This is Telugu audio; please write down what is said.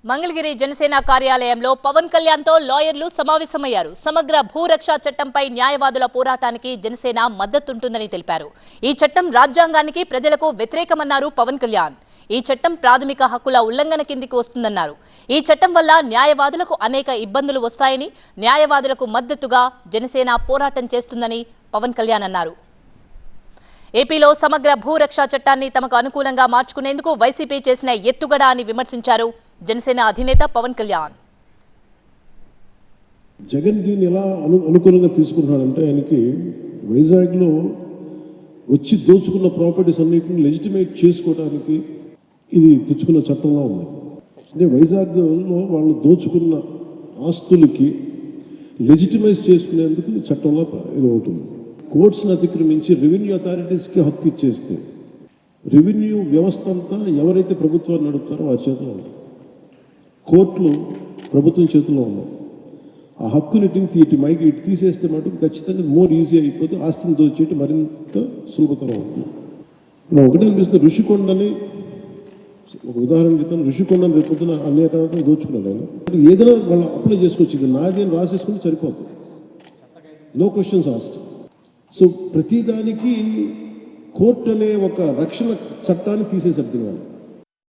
మంగళగిరి జనసేన కార్యాలయంలో పవన్ కళ్యాణ్తో లాయర్లు సమావేశమయ్యారు. సమగ్ర భూరక్ష చట్టంపై న్యాయవాదుల పోరాటానికి జనసేన మద్దతుంటుందని తెలిపారు. ఈ చట్టం రాజ్యాంగానికి ప్రజలకు వ్యతిరేకమన్నారు పవన్ కళ్యాణ్. ఈ చట్టం ప్రాథమిక హక్కుల ఉల్లంఘన కిందికి వస్తుందన్నారు. ఈ చట్టం వల్ల న్యాయవాదులకు అనేక ఇబ్బందులు వస్తాయని, న్యాయవాదులకు మద్దతుగా జనసేన పోరాటం చేస్తుందని పవన్ కళ్యాణ్ అన్నారు. ఏపీలో సమగ్ర భూరక్ష చట్టాన్ని తమకు అనుకూలంగా మార్చుకునేందుకు వైసీపీ చేసిన ఎత్తుగడ అని విమర్శించారు జనసేన అధినేత పవన్ కళ్యాణ్. జగన్ దీన్ని ఎలా అనుకూలంగా తీసుకుంటున్నాడంటే, ఆయనకి వైజాగ్లో వచ్చి దోచుకున్న ప్రాపర్టీస్ అన్నిటిని లెజిటిమేట్ చేసుకోవడానికి ఇది తెచ్చుకున్న చట్టంలో ఉంది. అంటే వైజాగ్లో వాళ్ళు దోచుకున్న ఆస్తులకి లెజిటిమైజ్ చేసుకునేందుకు చట్టంలో ఇది ఉంటుంది. కోర్ట్స్ని అతిక్రమించి రెవెన్యూ అథారిటీస్కి హక్కు ఇచ్చేస్తే రెవెన్యూ వ్యవస్థ అంతా ఎవరైతే ప్రభుత్వాన్ని నడుపుతారో వారి చేతిలో ఉంది. కోర్టులు ప్రభుత్వం చేతిలో ఉన్నాయి. ఆ హక్కుని ఇటు తీసేస్తే మటుకు ఖచ్చితంగా మోర్ ఈజీ అయిపోతే ఆస్తిని దోచేయటం మరింత సులభతరం అవుతుంది. నా ఒకటే అనిపిస్తుంది, ఋషికొండని ఒక ఉదాహరణ చెప్తాను. ఋషికొండని రేపొద్దున అనేక దోచుకున్నాడు ఆయన. ఏదైనా వాళ్ళు అప్లై చేసుకోవచ్చు, నాది అని రాసేసుకుంటే సరిపోతుంది, నో క్వశ్చన్స్ ఆస్క్డ్. సో ప్రతిదానికి కోర్టు అనే ఒక రక్షణ చట్టాన్ని తీసేసారు దీనివల్ల.